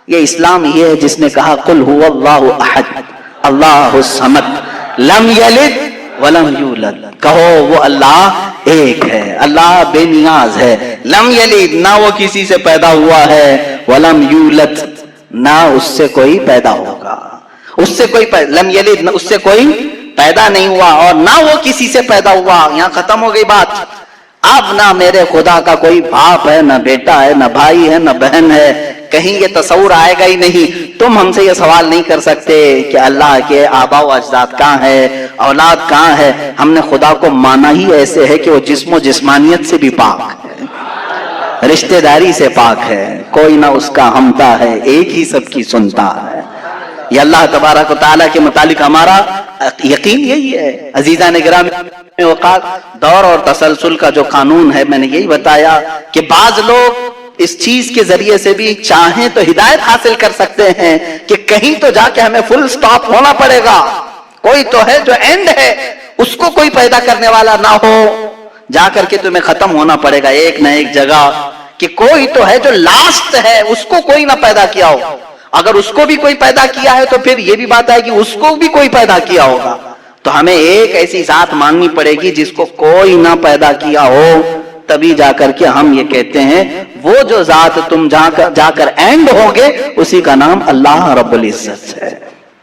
یہ اسلام یہ ہے جس نے کہا قل هو اللہ احد اللہ الصمد لم یلد ولم یولد، کہو وہ اللہ ایک ہے، اللہ بے نیاز ہے، لم یلد نہ وہ کسی سے پیدا ہوا ہے، ولم یولد نہ اس سے کوئی پیدا ہوگا، اس سے کوئی لم یلد نہ اس سے کوئی پیدا نہیں ہوا اور نہ وہ کسی سے پیدا ہوا۔ یہاں ختم ہو گئی بات۔ اب نہ میرے خدا کا کوئی باپ ہے، نہ بیٹا ہے، نہ بھائی ہے، نہ بہن ہے، کہیں یہ تصور آئے گا ہی نہیں۔ تم ہم سے یہ سوال نہیں کر سکتے کہ اللہ کے آبا و اجداد کہاں ہے، اولاد کہاں ہے۔ ہم نے خدا کو مانا ہی ایسے ہے کہ وہ جسم و جسمانیت سے بھی پاک ہے، رشتہ داری سے پاک ہے، کوئی نہ اس کا ہمتا ہے، ایک ہی سب کی سنتا ہے۔ یہ اللہ تبارک و تعالیٰ کے متعلق ہمارا یقین یہی ہے۔ عزیزان گرامی، اوقات دور اور تسلسل کا جو قانون ہے، میں نے یہی بتایا کہ بعض لوگ اس چیز کے ذریعے سے بھی چاہیں تو ہدایت حاصل کر سکتے ہیں کہ کہیں تو جا کے ہمیں فل سٹاپ ہونا پڑے گا، کوئی تو ہے جو اینڈ ہے، اس کو کوئی پیدا کرنے والا نہ ہو، جا کر کے تمہیں ختم ہونا پڑے گا ایک نہ ایک جگہ، کہ کوئی تو ہے جو لاسٹ ہے، اس کو کوئی نہ پیدا کیا ہو۔ اگر اس کو بھی کوئی پیدا کیا ہے تو پھر یہ بھی بات ہے کہ اس کو بھی کوئی پیدا کیا ہوگا۔ تو ہمیں ایک ایسی ذات ماننی پڑے گی جس کو کوئی نہ پیدا کیا ہو، تبھی جا کر کے ہم یہ کہتے ہیں وہ جو ذات تم جا کر اینڈ ہوگے اسی کا نام اللہ رب العزت ہے،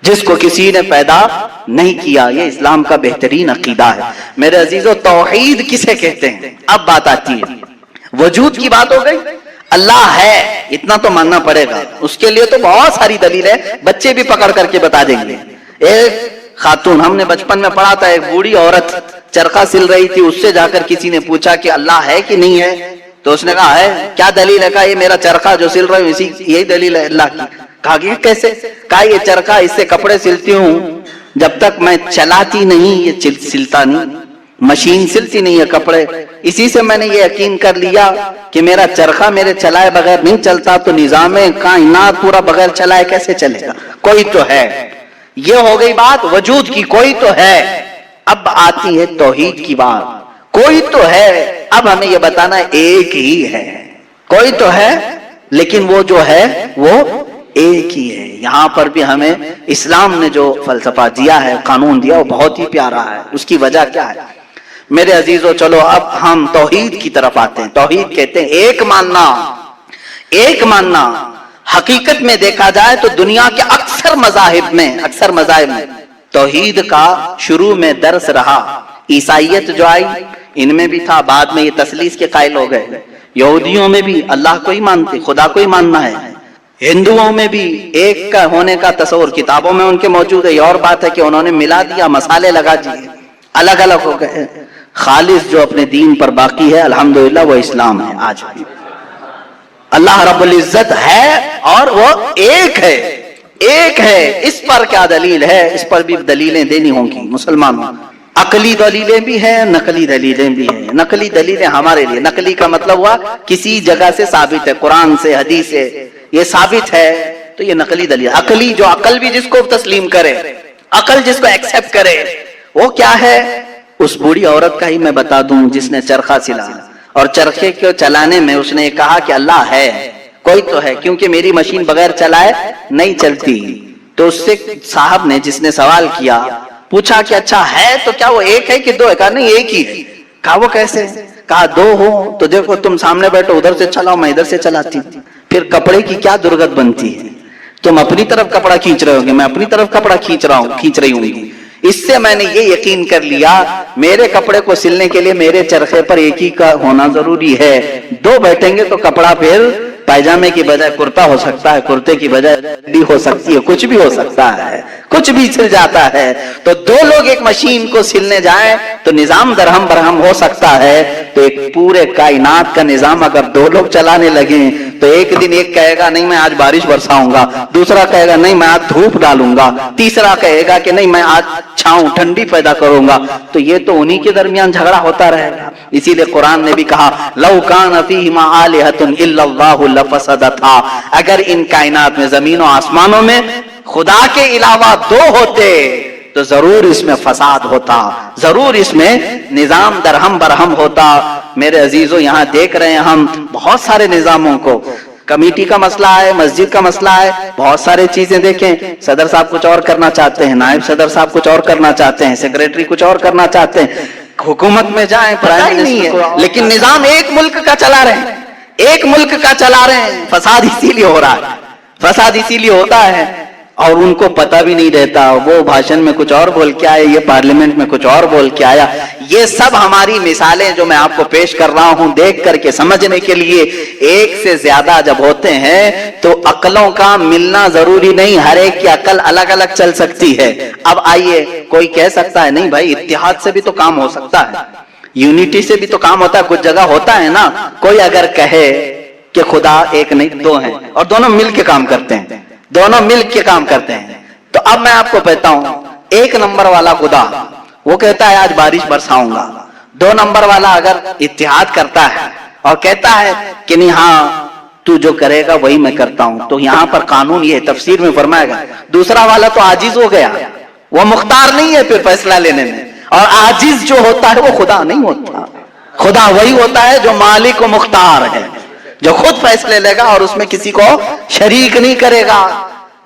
جس کو کسی نے پیدا نہیں کیا۔ یہ اسلام کا بہترین عقیدہ ہے۔ میرے عزیزو، توحید کسے کہتے ہیں؟ اب بات آتی ہے، وجود کی بات ہو گئی، اللہ ہے اتنا تو ماننا پڑے گا، اس کے لیے تو بہت ساری دلیل ہے، بچے بھی پکڑ کر کے بتا دیں گے۔ ایک خاتون، ہم نے بچپن میں پڑھا تھا، ایک بوڑھی عورت چرخہ سل رہی تھی، اس سے جا کر کسی نے پوچھا کہ اللہ ہے کہ نہیں ہے، تو اس نے کہا ہے۔ کیا دلیل ہے؟ کہا یہ میرا چرخہ جو سل رہا ہوں یہی دلیل ہے اللہ کی۔ کہا کہ کیسے؟ کہا یہ چرخہ، اس سے کپڑے سلتی ہوں، جب تک میں چلاتی نہیں یہ سلتا نہیں، مشین سلتی نہیں ہے کپڑے، اسی سے میں نے یہ یقین کر لیا کہ میرا چرخہ میرے چلائے بغیر نہیں چلتا، تو نظام کائنات پورا بغیر چلائے کیسے چلے گا؟ کوئی تو ہے۔ یہ ہو گئی بات وجود کی، کوئی تو ہے۔ اب آتی ہے توحید کی بات، کوئی تو ہے، اب ہمیں یہ بتانا ایک ہی ہے، کوئی تو ہے لیکن وہ جو ہے وہ ایک ہی ہے۔ یہاں پر بھی ہمیں اسلام نے جو فلسفہ دیا ہے، قانون دیا، وہ بہت ہی پیارا ہے۔ اس کی وجہ کیا ہے میرے عزیزو؟ چلو اب ہم توحید کی طرف آتے ہیں۔ توحید کہتے ہیں ایک ماننا، ایک ماننا۔ حقیقت میں دیکھا جائے تو دنیا کے اکثر مذاہب میں توحید کا شروع میں درس رہا۔ عیسائیت جو آئی ان میں بھی تھا، بعد میں یہ تثلیث کے قائل ہو گئے۔ یہودیوں میں بھی اللہ کو ہی مانتے، خدا کو ہی ماننا ہے۔ ہندوؤں میں بھی ایک کا ہونے کا تصور کتابوں میں ان کے موجود ہے۔ یہ اور بات ہے کہ انہوں نے ملا دیا، مسالے لگا دیے، الگ الگ ہو گئے۔ خالص جو اپنے دین پر باقی ہے الحمدللہ وہ اسلام ہے۔ آج بھی اللہ رب العزت ہے اور وہ ایک ہے، ایک ہے۔ اس پر کیا دلیل ہے؟ اس پر بھی دلیلیں دینی ہوں گی مسلمانوں۔ عقلی دلیلیں بھی ہیں، نقلی دلیلیں بھی ہیں۔ نقلی دلیلیں ہمارے لیے، نقلی کا مطلب ہوا کسی جگہ سے ثابت ہے، قرآن سے، حدیث سے یہ ثابت ہے تو یہ نقلی دلیل۔ عقلی جو عقل بھی جس کو تسلیم کرے، عقل جس کو ایکسپٹ کرے، وہ کیا ہے؟ اس بوڑھی عورت کا ہی میں بتا دوں جس نے چرخہ سلا اور چرخے کو چلانے میں اس نے کہا کہ اللہ ہے، کوئی تو ہے، کیونکہ میری مشین بغیر چلائے نہیں چلتی۔ تو اس سے صاحب نے جس نے سوال کیا پوچھا کہ اچھا ہے تو کیا وہ ایک ہے کہ دو ہے؟ کہا نہیں ایک ہی ہے۔ کہا وہ کیسے؟ کہا دو ہو تو دیکھو تم سامنے بیٹھو، ادھر سے چلاؤ، میں ادھر سے چلاتی ہوں، پھر کپڑے کی کیا درگت بنتی ہے؟ تم اپنی طرف کپڑا کھینچ رہے ہوگے، میں اپنی طرف کپڑا کھینچ رہی ہوں گی۔ اس سے میں نے یہ یقین کر لیا میرے کپڑے کو سلنے کے لیے میرے چرخے پر ایک ہی کا ہونا ضروری ہے۔ دو بیٹھیں گے تو کپڑا پھر پائجامے کی بجائے کرتا ہو سکتا ہے، کرتے کی بجائے ڈی ہو سکتی ہے، کچھ بھی ہو سکتا ہے، کچھ بھی سل جاتا ہے۔ تو دو لوگ ایک مشین کو سلنے جائیں تو نظام درہم برہم ہو سکتا ہے، تو ایک پورے کائنات کا نظام اگر دو لوگ چلانے لگیں تو ایک دن ایک کہے گا نہیں میں آج بارش برساؤں گا، دوسرا کہے گا نہیں میں آج دھوپ ڈالوں گا، تیسرا کہے گا کہ نہیں میں آج چھاؤں ٹھنڈی پیدا کروں گا، تو یہ تو انہی کے درمیان جھگڑا ہوتا رہے گا۔ اسی لیے قرآن نے بھی کہا لو کان فیہما آلہۃ الا اللہ لفسدتا، اگر ان کائنات میں زمین و آسمانوں میں خدا کے علاوہ دو ہوتے تو ضرور اس میں فساد ہوتا، ضرور اس میں نظام درہم برہم ہوتا۔ میرے عزیزو یہاں دیکھ رہے ہیں ہم بہت سارے نظاموں کو، کمیٹی کا مسئلہ ہے, مسجد کا مسئلہ ہے, بہت سارے چیزیں دیکھیں, صدر صاحب کچھ اور کرنا چاہتے ہیں, نائب صدر صاحب کچھ اور کرنا چاہتے ہیں, سیکریٹری کچھ اور کرنا چاہتے ہیں, حکومت میں جائیں پتہ ہی نہیں ہے, لیکن نظام ایک ملک کا چلا رہے ہیں, ایک ملک کا چلا رہے ہیں. فساد اسی لیے ہو رہا ہے, فساد اسی لیے ہوتا ہے, اور ان کو پتہ بھی نہیں رہتا. وہ بھاشن میں کچھ اور بول کے آئے, یہ پارلیمنٹ میں کچھ اور بول کے آیا. یہ سب ہماری مثالیں جو میں آپ کو پیش کر رہا ہوں, دیکھ کر کے سمجھنے کے لیے. ایک سے زیادہ جب ہوتے ہیں تو عقلوں کا ملنا ضروری نہیں, ہر ایک کی عقل الگ الگ چل سکتی ہے. اب آئیے, کوئی کہہ سکتا ہے نہیں بھائی اتحاد سے بھی تو کام ہو سکتا ہے, یونٹی سے بھی تو کام ہوتا ہے, کچھ جگہ ہوتا ہے نا. کوئی اگر کہے کہ خدا ایک نہیں دو ہیں اور دونوں مل کے کام کرتے ہیں, دونوں مل کے کام کرتے ہیں, تو اب میں آپ کو کہتا ہوں, ایک نمبر والا خدا وہ کہتا ہے آج بارش برساؤں گا. 2 نمبر والا اگر اتحاد کرتا ہے اور کہتا ہے کہ نہیں ہاں تو جو کرے گا وہی میں کرتا ہوں, تو یہاں پر قانون یہ تفسیر میں فرمائے گا. دوسرا والا تو عاجز ہو گیا, وہ مختار نہیں ہے پھر فیصلہ لینے میں, اور عاجز جو ہوتا ہے وہ خدا نہیں ہوتا. خدا وہی ہوتا ہے جو مالک و مختار ہے, جو خود فیصلے لے گا اور اس میں کسی کو شریک نہیں کرے گا.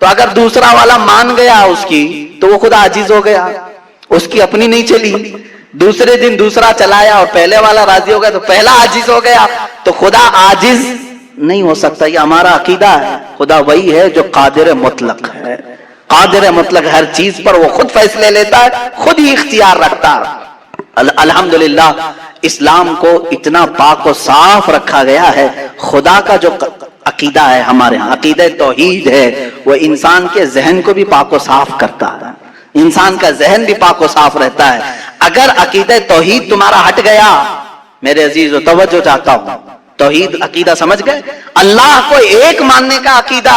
تو اگر دوسرا والا مان گیا اس کی تو وہ خدا عاجز ہو گیا, اس کی اپنی نہیں چلی. دوسرے دن دوسرا چلایا اور پہلے والا راضی ہو گیا تو پہلا عاجز ہو گیا. تو خدا عاجز نہیں ہو سکتا, یہ ہمارا عقیدہ ہے. خدا وہی ہے جو قادر مطلق ہے, قادر مطلق, ہر چیز پر وہ خود فیصلے لیتا ہے, خود ہی اختیار رکھتا ہے. الحمدللہ اسلام کو اتنا پاک و صاف رکھا گیا ہے. خدا کا جو عقیدہ ہے ہمارے ہاں, عقیدہ توحید ہے, وہ انسان کے ذہن کو بھی پاک و صاف کرتا ہے, انسان کا ذہن بھی پاک و صاف رہتا ہے. اگر عقیدہ توحید تمہارا ہٹ گیا, میرے عزیزو توجہ چاہتا ہوں, توحید عقیدہ سمجھ گئے, اللہ کو ایک ماننے کا عقیدہ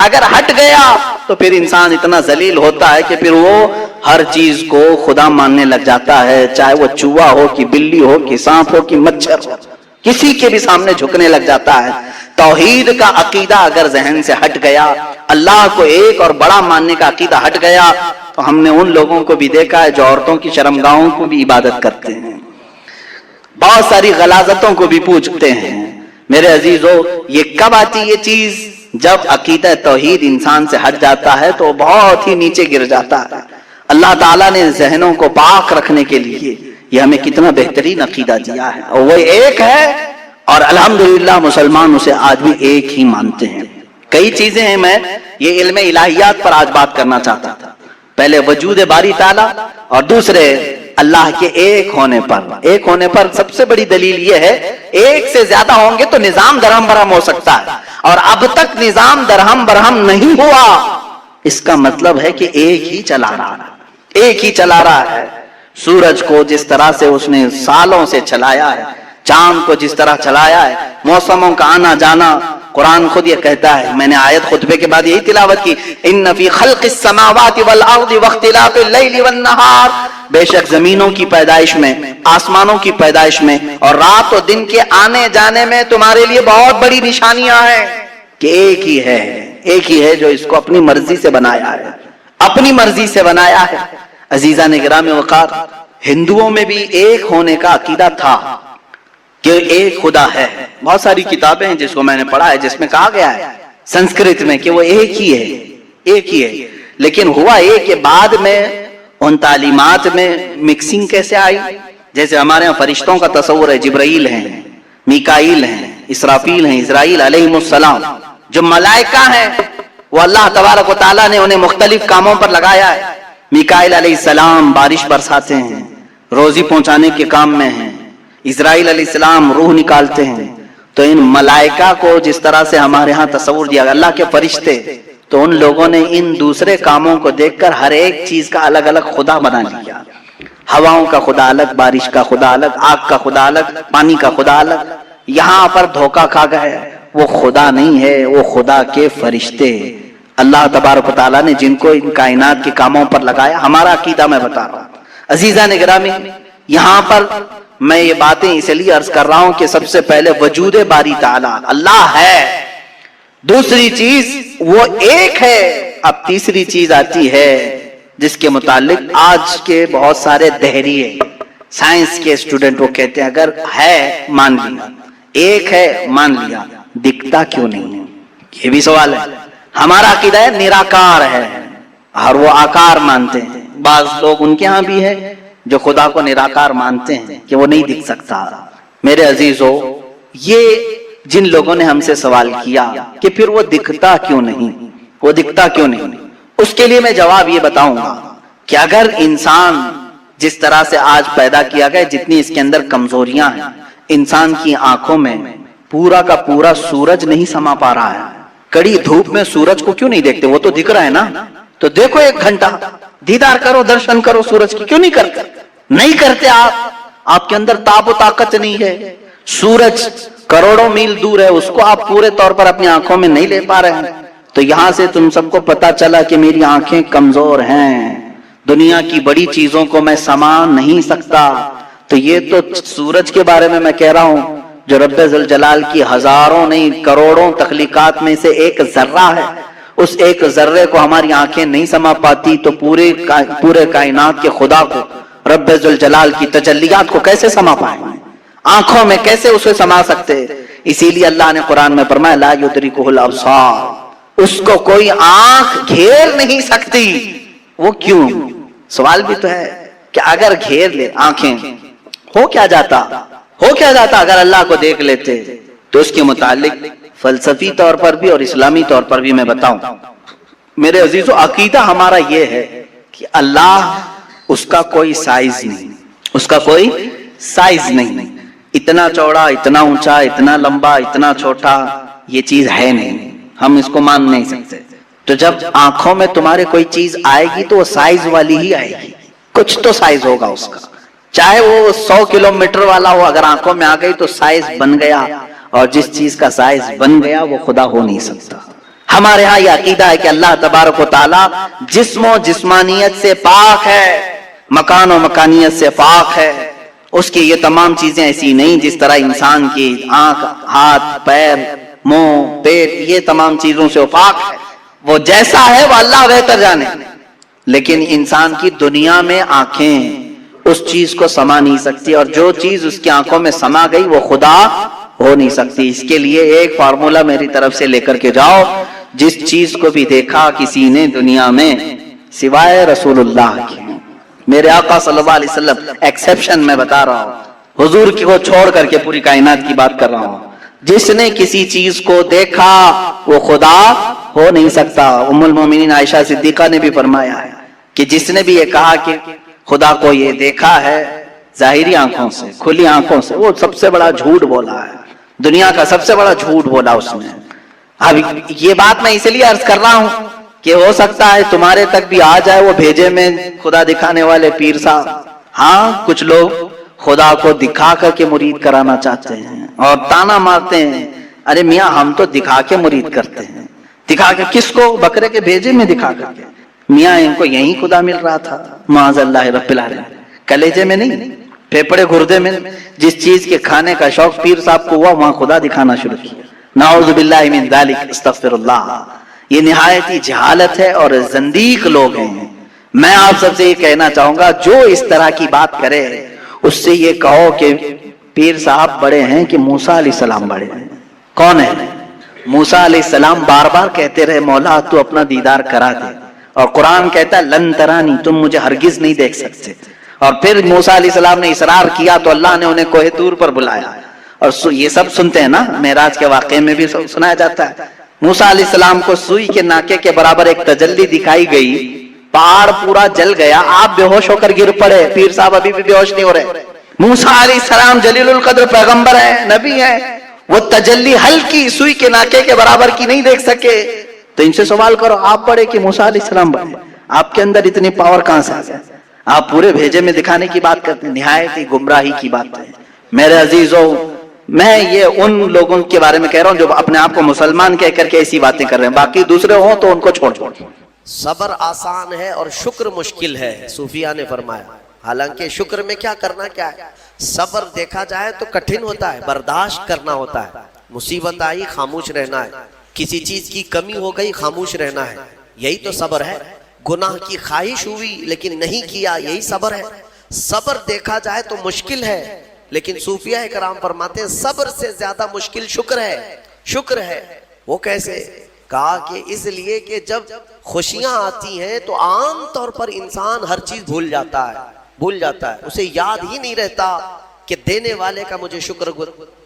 اگر ہٹ گیا تو پھر انسان اتنا ذلیل ہوتا ہے کہ پھر وہ ہر چیز کو خدا ماننے لگ جاتا ہے, چاہے وہ چوہا ہو کہ بلی ہو کہ سانپ ہو کہ مچھر ہو, کسی کے بھی سامنے جھکنے لگ جاتا ہے. توحید کا عقیدہ اگر ذہن سے ہٹ گیا, اللہ کو ایک اور بڑا ماننے کا عقیدہ ہٹ گیا, تو ہم نے ان لوگوں کو بھی دیکھا ہے جو عورتوں کی شرمگاہوں کو بھی عبادت کرتے ہیں, بہت ساری غلاظتوں کو بھی پوجتے ہیں. میرے عزیزو, یہ کب آتی یہ چیز؟ جب عقیدہ توحید انسان سے ہٹ جاتا ہے تو بہت ہی نیچے گر جاتا ہے. اللہ تعالیٰ نے ذہنوں کو پاک رکھنے کے لیے یہ ہمیں کتنا بہترین عقیدہ دیا ہے, اور وہ ایک ہے, اور الحمدللہ مسلمان اسے آج بھی ایک ہی مانتے ہیں. کئی چیزیں ہیں, میں یہ علم الہیات پر آج بات کرنا چاہتا تھا. پہلے وجود باری تعالیٰ, اور دوسرے اللہ کے ایک ہونے پر. ایک ہونے پر سب سے بڑی دلیل یہ ہے, ایک سے زیادہ ہوں گے تو نظام درہم برہم ہو سکتا ہے, اور اب تک نظام درہم برہم نہیں ہوا. اس کا مطلب ہے کہ ایک ہی چلا رہا ہے, ایک ہی چلا رہا ہے. سورج کو جس طرح سے اس نے سالوں سے چلایا ہے, چاند کو جس طرح چلایا ہے, موسموں کا آنا جانا, قرآن خود یہ کہتا ہے, میں نے آیت خطبے کے بعد یہی تلاوت کی, ان فی خلق السماوات والارض واختلاف اللیل والنہار, بے شک زمینوں کی پیدائش میں, آسمانوں کی پیدائش میں, اور رات و دن کے آنے جانے میں تمہارے لیے بہت بڑی نشانیاں ہیں کہ ایک ہی ہے, ایک ہی ہے جو اس کو اپنی مرضی سے بنایا ہے, اپنی مرضی سے بنایا ہے. عزیزان گرامی وقار, ہندوؤں میں بھی ایک ہونے کا عقیدہ تھا کہ ایک خدا ہے. بہت ساری کتابیں ہیں جس کو میں نے پڑھا ہے جس میں کہا گیا ہے سنسکرت میں کہ وہ ایک ہی ہے, ایک ہی ہے. لیکن ہوا یہ کہ بعد میں ان تعلیمات میں مکسنگ کیسے آئی. جیسے ہمارے یہاں فرشتوں کا تصور ہے, جبرائیل ہیں, میکائیل ہیں, اسرافیل ہیں, اسرائیل علیہ السلام. جو ملائکہ ہیں وہ اللہ تبارک و تعالیٰ نے انہیں مختلف کاموں پر لگایا ہے. میکائیل علیہ السلام بارش برساتے ہیں, روزی پہنچانے کے کام میں ہیں. اسرائیل علیہ السلام روح نکالتے ہیں. تو ان ملائکہ کو جس طرح سے ہمارے ہاں تصور دیا گیا, اللہ کے فرشتے, تو ان لوگوں نے ان دوسرے کاموں کو دیکھ کر ہر ایک چیز کا الگ الگ خدا بنا لیا. ہواؤں کا خدا الگ, بارش کا خدا الگ, آگ کا خدا الگ, پانی کا خدا الگ. یہاں پر دھوکہ کھا گئے, وہ خدا نہیں ہے, وہ خدا کے فرشتے. اللہ تبارک و تعالیٰ نے جن کو ان کائنات کے کاموں پر لگایا. ہمارا عقیدہ میں بتا رہا ہوں. عزیزان گرامی, یہاں پر میں یہ باتیں اس لیے عرض کر رہا ہوں کہ سب سے پہلے وجود باری تعالیٰ اللہ ہے, دوسری چیز وہ ایک ہے. اب تیسری چیز آتی ہے جس کے متعلق آج کے بہت سارے دہریے سائنس کے اسٹوڈنٹ وہ کہتے ہیں اگر ہے مان لیا, ایک ہے مان لیا, دکھتا کیوں نہیں ہے؟ یہ بھی سوال ہے. ہمارا عقیدہ ہے نراکار ہے اور وہ آکار مانتے ہیں. بعض لوگ ان کے ہاں بھی ہے جو خدا کو نراکار مانتے ہیں کہ وہ نہیں دکھ سکتا. میرے عزیزو، یہ جن لوگوں نے ہم سے سوال کیا کہ پھر وہ دکھتا کیوں نہیں، وہ دکھتا کیوں نہیں، اس کے لیے میں جواب یہ بتاؤں گا کہ اگر انسان جس طرح سے آج پیدا کیا گیا، جتنی اس کے اندر کمزوریاں ہیں، انسان کی آنکھوں میں پورا کا پورا سورج نہیں سما پا رہا ہے. کڑی دھوپ میں سورج کو کیوں نہیں دیکھتے؟ وہ تو دکھ رہا ہے نا. تو دیکھو 1 گھنٹہ دیدار کرو، درشن کرو سورج کی. کیوں نہیں کرتے؟ نہیں کرتے. آپ کے اندر تاب و طاقت نہیں ہے. سورج کروڑوں میل دور ہے، اس کو آپ پورے طور پر اپنی آنکھوں میں نہیں لے پا رہے ہیں. تو یہاں سے تم سب کو پتا چلا کہ میری آنکھیں کمزور ہیں، دنیا کی بڑی چیزوں کو میں سما نہیں سکتا. تو یہ تو سورج کے بارے میں کہہ رہا ہوں جو رب ذوالجلال کی ہزاروں نہیں کروڑوں تخلیقات میں سے ایک ذرہ ہے. اس ایک ذرے کو ہماری آنکھیں نہیں سما پاتی تو پورے کائنات کے خدا کو، رب ذوالجلال کی تجلیات کو کیسے سما پائیں؟ آنکھوں میں کیسے اسے سما سکتے؟ اسی لیے اللہ نے قرآن میں فرمایا لا یدرکہ الابصار، اس کو کوئی آنکھ گھیر نہیں سکتی. وہ کیوں؟ سوال بھی تو ہے کہ اگر گھیر لے آنکھیں ہو کیا جاتا اگر اللہ کو دیکھ لیتے. تو اس کے متعلق فلسفی طور پر بھی اور اسلامی طور پر بھی میں بتاؤں. میرے عزیزو، عقیدہ ہمارا یہ ہے کہ اللہ، اس کا کوئی سائز نہیں، اس کا کوئی سائز نہیں. اتنا چوڑا، اتنا اونچا، اتنا لمبا، اتنا چھوٹا، یہ چیز ہے نہیں، ہم اس کو مان نہیں سکتے. تو جب آنکھوں میں تمہارے کوئی چیز آئے گی تو وہ سائز والی ہی آئے گی، کچھ تو سائز ہوگا اس کا، چاہے وہ 100 کلومیٹر والا ہو. اگر آنکھوں میں آ گئی تو سائز بن گیا، اور جس چیز کا سائز بن گیا وہ خدا ہو نہیں سکتا. ہمارے ہاں یہ عقیدہ ہے کہ اللہ تبارک و تعالی جسم و جسمانیت سے پاک ہے، مکان و مکانیت سے پاک ہے. اس کی یہ تمام چیزیں ایسی نہیں جس طرح انسان کی آنکھ، ہاتھ، پیر، منہ، پیٹ، یہ تمام چیزوں سے پاک ہے. وہ جیسا ہے وہ اللہ بہتر جانے. لیکن انسان کی دنیا میں آنکھیں اس چیز کو سما نہیں سکتی، اور جو چیز اس کی آنکھوں میں سما گئی وہ خدا ہو نہیں سکتی. اس کے لیے ایک فارمولا میری طرف سے لے کر کے جاؤ. جس چیز کو بھی دیکھا کسی نے دنیا میں سوائے رسول اللہ کی، میرے آقا صلی اللہ علیہ وسلم ایکسیپشن میں بتا رہا ہوں، حضور کی کو چھوڑ کر کے پوری کائنات کی بات کر رہا ہوں، جس نے کسی چیز کو دیکھا وہ خدا ہو نہیں سکتا. ام المومنین عائشہ صدیقہ نے بھی فرمایا ہے کہ جس نے بھی یہ کہا کہ خدا کو یہ دیکھا ہے ظاہری آنکھوں سے، کھلی آنکھوں سے، وہ سب سے بڑا جھوٹ بولا ہے، دنیا کا سب سے بڑا جھوٹ بولا اس نے. اب یہ بات میں اس لیے عرض کر رہا ہوں کہ ہو سکتا ہے تمہارے تک بھی آ جائے وہ بھیجے میں خدا دکھانے والے پیر صاحب. ہاں، کچھ لوگ خدا کو دکھا کر کے مرید کرانا چاہتے ہیں اور تانا مارتے ہیں، ارے میاں ہم تو دکھا کے مرید کرتے ہیں. دکھا کے کس کو؟ بکرے کے بھیجے میں دکھا کر کے. میاں ان کو یہی خدا مل رہا تھا، معاذ اللہ رب العالمین، کلیجے میں نہیں، پھیپڑے گردے میں. جس چیز کے کھانے کا شوق پیر صاحب کو ہوا وہاں خدا دکھانا شروع کیا. نعوذ باللہ من ذالک، استغفر اللہ. یہ نہایت ہی جہالت ہے اور زندیق لوگ ہیں. میں آپ سب سے یہ کہنا چاہوں گا جو اس طرح کی بات کرے اس سے یہ کہو کہ پیر صاحب بڑے ہیں کہ موسیٰ علیہ السلام بڑے ہیں. کون ہے؟ موسیٰ علیہ السلام بار بار کہتے رہے مولا تو اپنا دیدار کرا دے، اور قرآن کہتا ہے لن ترانی، تم مجھے ہرگز نہیں دیکھ سکتے. اور پھر موسیٰ علیہ السلام نے اصرار کیا تو اللہ نے انہیں کوہ طور پر بلایا. اور یہ سب سنتے ہیں نا، معراج کے واقعے میں بھی سنایا جاتا ہے. موسیٰ علیہ السلام کو سوئی کے ناکے کے برابر ایک تجلی دکھائی گئی، پہاڑ پورا جل گیا، آپ بے ہوش ہو کر گر پڑے. پیر صاحب ابھی بھی بے ہوش نہیں ہو رہے. موسیٰ علیہ السلام جلیل القدر پیغمبر ہیں، نبی ہیں، وہ تجلی ہلکی سوئی کے ناکے کے برابر کی نہیں دیکھ سکے. تو ان سے سوال کرو آپ بڑے کہ موسیٰ علیہ السلام بڑے؟ آپ کے اندر اتنی پاور کہاں سے آ گئی؟ آپ پورے بھیجے میں دکھانے کی بات کرتے ہیں، نہایت ہی گمراہی کی بات ہے. میرے عزیزوں، میں یہ ان لوگوں کے بارے میں کہہ رہا ہوں جو اپنے آپ کو مسلمان کہہ کر کے ایسی باتیں کر رہے ہیں، باقی دوسرے ہوں تو ان کو چھوڑ. صبر آسان ہے اور شکر مشکل ہے، صوفیہ نے فرمایا. حالانکہ شکر میں کیا کرنا کیا ہے، صبر دیکھا جائے تو کٹھن ہوتا ہے، برداشت کرنا ہوتا ہے. مصیبت آئی خاموش رہنا ہے، کسی چیز کی کمی ہو گئی خاموش رہنا ہے، یہی تو صبر ہے. گناہ کی خواہش ہوئی لیکن نہیں کیا، یہی صبر ہے. صبر دیکھا جائے تو مشکل ہے، لیکن صوفیہ کرام فرماتے ہیں صبر سے زیادہ مشکل شکر ہے. شکر ہے وہ کیسے؟ کہا کہ اس لیے کہ جب خوشیاں آتی ہیں تو عام طور پر انسان ہر چیز بھول جاتا ہے، اسے یاد ہی نہیں رہتا کہ دینے والے کا مجھے شکر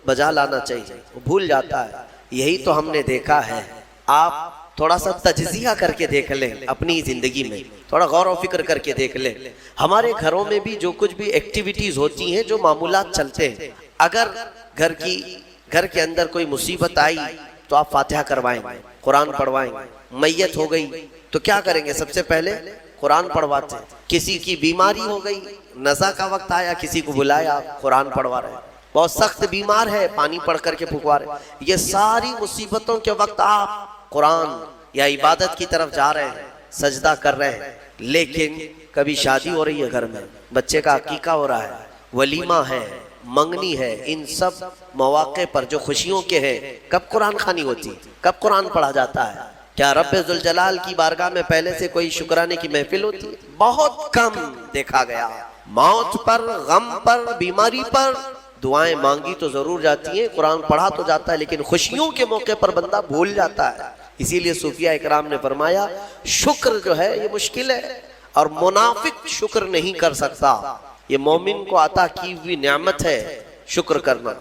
بجا لانا چاہیے، وہ بھول جاتا ہے۔ یہی تو ہم نے دیکھا ہے۔ آپ تھوڑا سا تجزیہ کر کے دیکھ لیں اپنی زندگی میں، تھوڑا غور و فکر کر کے دیکھ لیں، ہمارے گھروں میں بھی جو کچھ بھی ایکٹیویٹیز ہوتی ہیں، جو معمولات چلتے ہیں، اگر گھر کے اندر کوئی مصیبت آئی تو آپ فاتحہ کروائیں، قرآن پڑھوائیں، میت ہو گئی تو کیا کریں گے؟ سب سے پہلے قرآن پڑھواتے ہیں۔ کسی کی بیماری ہو گئی، نزا کا وقت آیا، کسی کو بلایا، قرآن پڑھوا رہے ہیں۔ بہت سخت بیمار ہے، پانی پڑھ کر کے پھکوا رہے ہیں۔ یہ ساری مصیبتوں کے وقت آپ قرآن یا عبادت کی طرف جا رہے ہیں، سجدہ کر رہے ہیں۔ لیکن کبھی شادی ہو رہی ہے گھر میں، بچے کا عقیقہ ہو رہا ہے، ولیمہ ہے، منگنی ہے، ان سب مواقع پر جو خوشیوں کے ہیں، کب قرآن خوانی ہوتی، کب قرآن پڑھا جاتا ہے؟ کیا رب ذوالجلال کی بارگاہ میں پہلے سے کوئی شکرانے کی محفل ہوتی ہے؟ بہت کم دیکھا گیا۔ موت پر، غم پر، بیماری پر دعائیں مانگی تو ضرور جاتی ہیں، قرآن پڑھا تو جاتا ہے، لیکن خوشیوں کے موقع پر بندہ بھول جاتا ہے۔ اسی لیے صوفیاء اکرام نے فرمایا شکر جو ہے یہ مشکل ہے، اور منافق شکر نہیں کر سکتا۔ یہ مومن کو عطا کی ہوئی نعمت ہے شکر کرنا۔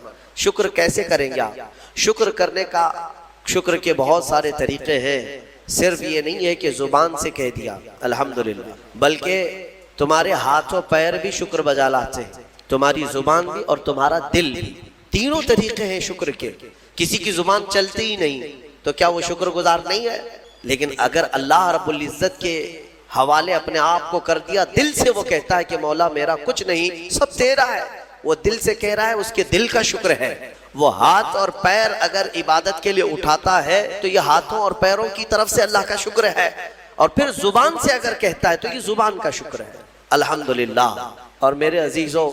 شکر کیسے کریں گے آپ؟ شکر کرنے کا، شکر کے بہت سارے طریقے ہیں۔ صرف یہ نہیں ہے کہ زبان سے کہہ دیا الحمدللہ، بلکہ تمہارے ہاتھ و پیر بھی شکر بجا لاتے ہیں، تمہاری زبان بھی اور تمہارا دل بھی۔ تینوں طریقے ہیں شکر کے۔ کسی کی زبان چلتی ہی نہیں تو کیا وہ شکر گزار نہیں ہے؟ لیکن اگر اللہ رب العزت کے حوالے اپنے آپ کو کر دیا، دل سے وہ کہتا ہے کہ مولا میرا کچھ نہیں، سب تیرا ہے، وہ دل سے کہہ رہا ہے، اس کے دل کا شکر ہے۔ وہ ہاتھ اور پیر اگر عبادت کے لیے اٹھاتا ہے تو یہ ہاتھوں اور پیروں کی طرف سے اللہ کا شکر ہے، اور پھر زبان سے اگر کہتا ہے تو یہ زبان کا شکر ہے، الحمدللہ۔ اور میرے عزیزوں،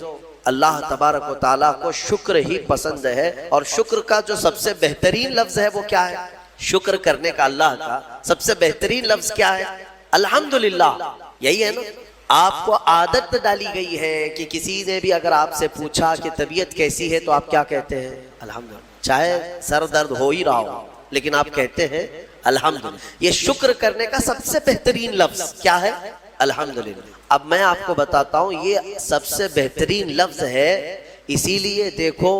اللہ تبارک و تعالیٰ کو شکر ہی پسند ہے، اور شکر کا جو سب سے بہترین لفظ ہے وہ کیا ہے؟ شکر کرنے کا اللہ کا سب سے بہترین لفظ کیا ہے؟ الحمدللہ۔ یہی ہے نا؟ آپ کو عادت ڈالی گئی ہے کہ کسی نے بھی اگر آپ سے پوچھا کہ طبیعت کیسی ہے تو آپ کیا کہتے ہیں؟ الحمدللہ۔ چاہے سر درد ہو ہی رہا ہو لیکن آپ کہتے ہیں الحمدللہ۔ یہ شکر کرنے کا سب سے بہترین لفظ کیا ہے؟ الحمدللہ۔ اب میں آپ کو بتاتا ہوں یہ سب سے بہترین لفظ ہے، اسی لیے دیکھو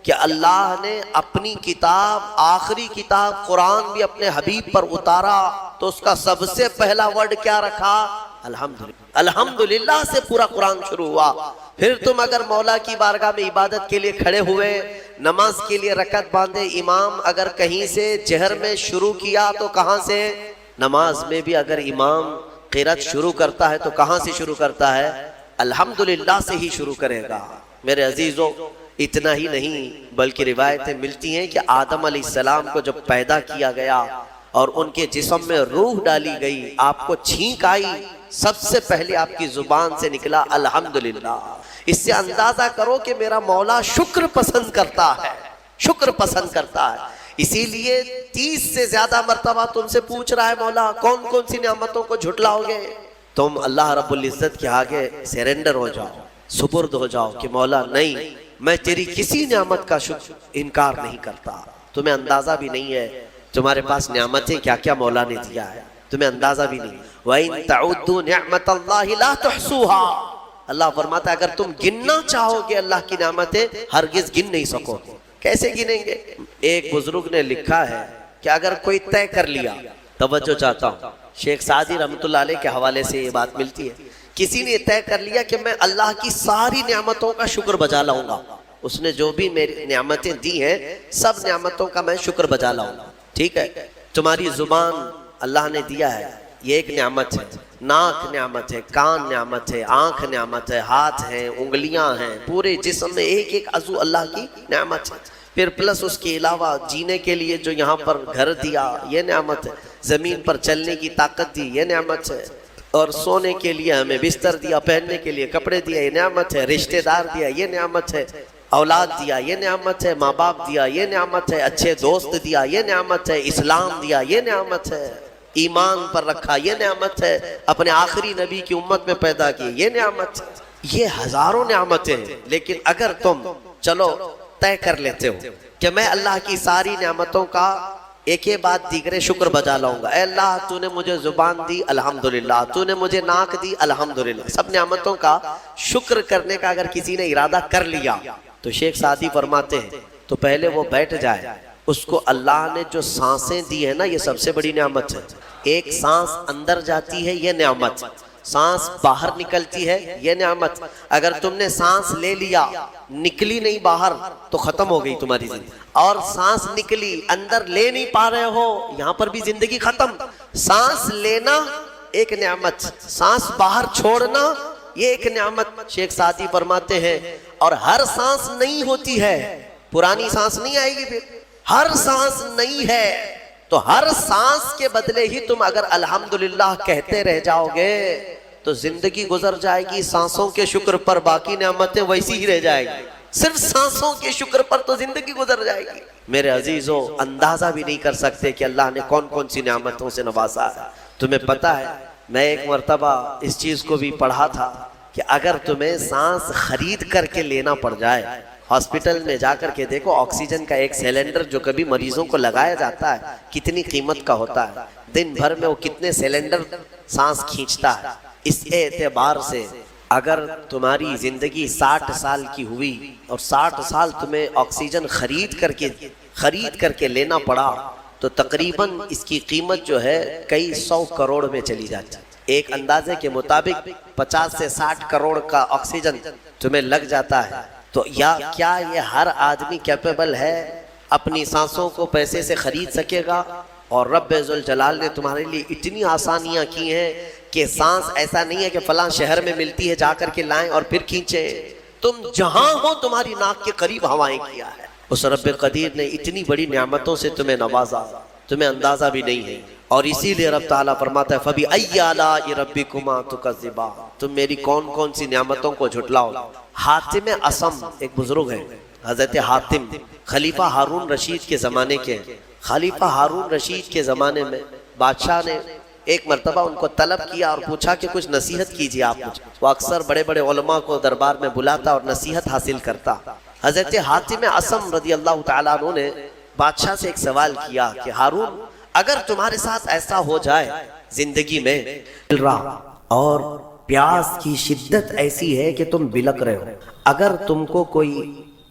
کہ اللہ نے اپنی کتاب، آخری کتاب قرآن بھی اپنے حبیب پر اتارا تو اس کا سب سے پہلا ورڈ کیا رکھا؟ الحمدللہ۔ الحمدللہ سے پورا قرآن شروع ہوا۔ پھر تم اگر مولا کی بارگاہ میں عبادت کے لیے کھڑے ہوئے، نماز کے لیے رکعت باندھے، امام اگر کہیں سے جہر میں شروع کیا تو کہاں سے؟ نماز میں بھی اگر امام قرات شروع کرتا ہے تو کہاں سے شروع کرتا ہے؟ الحمدللہ سے ہی شروع کرے گا۔ میرے عزیزوں، اتنا ہی نہیں بلکہ روایتیں ملتی ہیں کہ آدم علیہ السلام کو جب پیدا کیا گیا اور ان کے جسم میں روح ڈالی گئی، آپ کو چھینک آئی، سب سے پہلے آپ کی زبان سے نکلا الحمدللہ۔ اس سے اندازہ کرو کہ میرا مولا شکر پسند کرتا ہے، شکر پسند کرتا ہے۔ اسی لیے 30 سے زیادہ مرتبہ تم سے پوچھ رہا ہے مولا کون کون سی نعمتوں کو جھٹلاؤ گے؟ تم اللہ رب العزت کے آگے سیرنڈر ہو جاؤ، سپرد ہو جاؤ کہ مولا نہیں، میں تیری کسی نعمت کا انکار نہیں کرتا۔ تمہیں اندازہ بھی نہیں ہے تمہارے پاس نعمتیں کیا کیا مولا نے دیا ہے، تمہیں اندازہ بھی نہیں۔ وَإِن تَعُدُّوا نِعْمَةَ اللَّهِ لَا تُحْصُوهَا، اللہ فرماتا ہے اگر تم گننا چاہو گے اللہ کی نعمتیں ہرگز گن نہیں سکو گے۔ کیسے گنیں گے؟ ایک بزرگ نے لکھا ہے کہ اگر کوئی طے کر لیا، توجہ چاہتا ہوں، شیخ سعدی رحمۃ اللہ علیہ کے حوالے سے یہ بات ملتی ہے، کسی نے طے کر لیا کہ میں اللہ کی ساری نعمتوں کا شکر بجا لاؤں گا، اس نے جو بھی میری نعمتیں دی ہیں سب نعمتوں کا میں شکر بجا لاؤں گا۔ ٹھیک ہے، تمہاری زبان اللہ نے دیا ہے، یہ ایک نعمت ہے، ناک نعمت ہے، کان نعمت ہے، آنکھ نعمت ہے، ہاتھ ہیں، انگلیاں ہیں، پورے جسم میں ایک ایک عضو اللہ کی نعمت ہے۔ پھر پلس اس کے علاوہ جینے کے لیے جو یہاں پر گھر دیا یہ نعمت ہے، زمین پر چلنے کی طاقت دی یہ نعمت ہے، اور سونے کے لیے ہمیں بستر دیا، پہننے کے لیے کپڑے دیا یہ نعمت ہے، رشتہ دار دیا یہ نعمت ہے، اولاد دیا یہ نعمت ہے، ماں باپ دیا یہ نعمت ہے، اچھے دوست دیا یہ نعمت ہے، اسلام دیا یہ نعمت ہے، ایمان پر رکھا یہ نعمت ہے، اپنے آخری نبی کی امت میں پیدا کی یہ نعمت ہے۔ یہ ہزاروں نعمتیں ہیں، لیکن اگر تم چلو طے کر لیتے ہو کہ میں اللہ کی ساری نعمتوں کا ایک ہی بات دیگرے شکر بجا لاؤں گا. اے اللہ تو نے مجھے زبان دی الحمدللہ، تو نے مجھے ناک دی الحمدللہ. سب نعمتوں کا شکر کرنے کا اگر کسی نے ارادہ کر لیا تو شیخ سعدی فرماتے ہیں تو پہلے وہ بیٹھ جائے. اس کو اللہ نے جو سانسیں دی ہیں نا، یہ سب سے بڑی نعمت ہے. ایک سانس اندر جاتی ہے یہ نعمت، سانس باہر نکلتی ہے یہ نعمت. اگر تم نے سانس لے لیا نکلی نہیں باہر تو ختم ہو گئی تمہاری زندگی. اور سانس نکلی اندر لے نہیں پا رہے ہو، یہاں پر بھی زندگی ختم. سانس لینا ایک نعمت، سانس باہر چھوڑنا یہ ایک نعمت. شیخ سعدی فرماتے ہیں اور ہر سانس نہیں ہوتی ہے، پرانی سانس نہیں آئے گی. پھر ہر سانس نہیں ہے تو ہر سانس کے بدلے ہی تم اگر الحمدللہ کہتے رہ جاؤ گے تو زندگی گزر جائے گی سانسوں کے شکر پر، باقی نعمتیں ویسی ہی رہ جائے گی. صرف سانسوں کے شکر پر تو زندگی گزر جائے گی. میرے عزیزو، اندازہ بھی نہیں کر سکتے کہ اللہ نے کون کون سی نعمتوں سے نوازا ہے. تمہیں پتہ ہے میں ایک مرتبہ اس چیز کو بھی پڑھا تھا کہ اگر تمہیں سانس خرید کر کے لینا پڑ جائے، ہاسپٹل میں جا کر کے دیکھو آکسیجن کا ایک سلنڈر جو کبھی مریضوں کو لگایا جاتا ہے کتنی قیمت کا ہوتا ہے. دن بھر میں وہ کتنے سلنڈر سانس کھینچتا ہے. اس اعتبار سے اگر تمہاری زندگی 60 سال کی ہوئی اور 60 سال تمہیں آکسیجن خرید کر کے لینا پڑا تو تقریباً اس کی قیمت جو ہے کئی 100 کروڑ میں چلی جاتی. ایک اندازے کے مطابق 50 سے 60 کروڑ کا آکسیجن تمہیں لگ جاتا ہے. تو کیا یہ ہر آدمی کیپیبل ہے اپنی سانسوں کو پیسے سے خرید سکے گا؟ اور رب ذوالجلال نے تمہارے لیے اتنی آسانیاں کی ہیں کہ سانس ایسا نہیں ہے کہ فلاں شہر میں ملتی ہے جا کر کے لائیں اور پھر کھینچیں. تم جہاں ہو تمہاری ناک کے قریب ہوائیں کیا ہے. اس رب قدیر نے اتنی بڑی نعمتوں سے تمہیں نوازا، تمہیں اندازہ بھی نہیں ہے. اور اسی لیے رب تعالیٰ فرماتا ہے فَبِأَيِّ آلَاءِ رَبِّكُمَا تُكَذِّبَانِ، تم میری کون کون سی نعمتوں کو جھٹلاؤ. حاتم اصم ایک بزرگ ہے، حضرت حاتم خلیفہ ہارون رشید کے زمانے کے ہیں. خلیفہ ہارون رشید کے زمانے میں بادشاہ نے ایک مرتبہ ان کو طلب کیا اور پوچھا کہ کچھ نصیحت کیجیے آپ مجھے. وہ اکثر بڑے بڑے علماء کو دربار میں بلاتا اور نصیحت حاصل کرتا. حضرت حاتم اصم رضی اللہ تعالیٰ عنہ نے بادشاہ سے ایک سوال کیا کہ ہارون اگر تمہارے ساتھ ایسا ہو جائے زندگی میں اور پیاس کی شدت ایسی ہے کہ تم بلک رہے ہو، اگر تم کو کوئی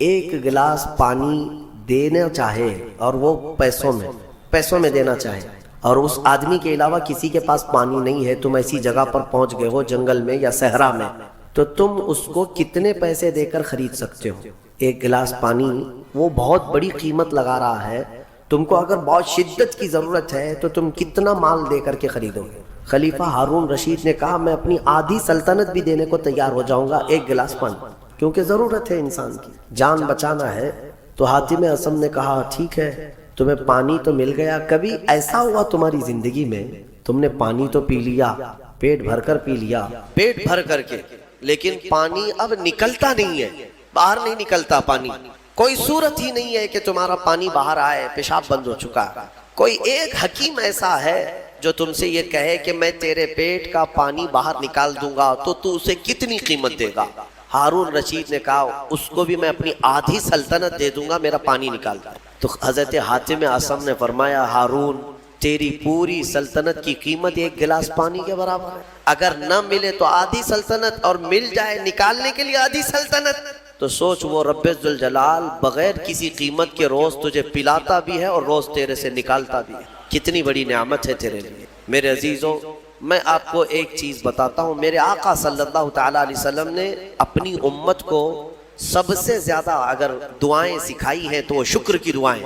ایک گلاس پانی دینا چاہے اور وہ پیسوں میں دینا چاہے اور اس آدمی کے علاوہ کسی کے پاس پانی نہیں ہے، تم ایسی جگہ پر پہنچ گئے ہو جنگل میں یا صحرا میں، تو تم اس کو کتنے پیسے دے کر خرید سکتے ہو؟ ایک گلاس پانی وہ بہت بڑی قیمت لگا رہا ہے، تم کو اگر بہت شدت کی ضرورت ہے تو تم کتنا مال دے کر کے خریدو گے؟ خلیفہ ہارون رشید نے کہا میں اپنی آدھی سلطنت بھی دینے کو تیار ہو جاؤں گا ایک گلاس پانی، کیونکہ ضرورت ہے انسان کی، جان بچانا ہے. تو حاتم اصم نے کہا ٹھیک ہے تمہیں پانی تو مل گیا، کبھی ایسا ہوا تمہاری زندگی میں تم نے پانی تو پی لیا، پیٹ بھر کر پی لیا، پیٹ بھر کر کے، لیکن پانی اب نکلتا نہیں ہے، باہر نہیں نکلتا پانی، کوئی صورت ہی نہیں ہے کہ تمہارا پانی باہر آئے، پیشاب بند ہو چکا ہے. کوئی ایک حکیم ایسا ہے جو تم سے یہ کہے کہ میں تیرے پیٹ کا پانی باہر نکال دوں گا تو اسے کتنی قیمت دے گا؟ ہارون رشید نے کہا اس کو بھی میں اپنی آدھی سلطنت دے دوں گا، میرا پانی نکال دے. تو حضرت حاتم اصم نے فرمایا ہارون تیری پوری سلطنت کی قیمت ایک گلاس پانی کے برابر ہے. اگر نہ ملے تو آدھی سلطنت اور مل جائے نکالنے کے لیے آدھی سلطنت، تو سوچ وہ رب ذوالجلال بغیر کسی قیمت کے روز تجھے پلاتا بھی ہے اور روز تیرے سے نکالتا بھی ہے. کتنی بڑی نعمت ہے تیرے لیے. میرے عزیزوں میں آپ کو ایک چیز بتاتا ہوں، میرے آقا صلی اللہ تعالیٰ علیہ وسلم نے اپنی امت کو سب سے زیادہ اگر دعائیں سکھائی ہیں تو وہ شکر کی دعائیں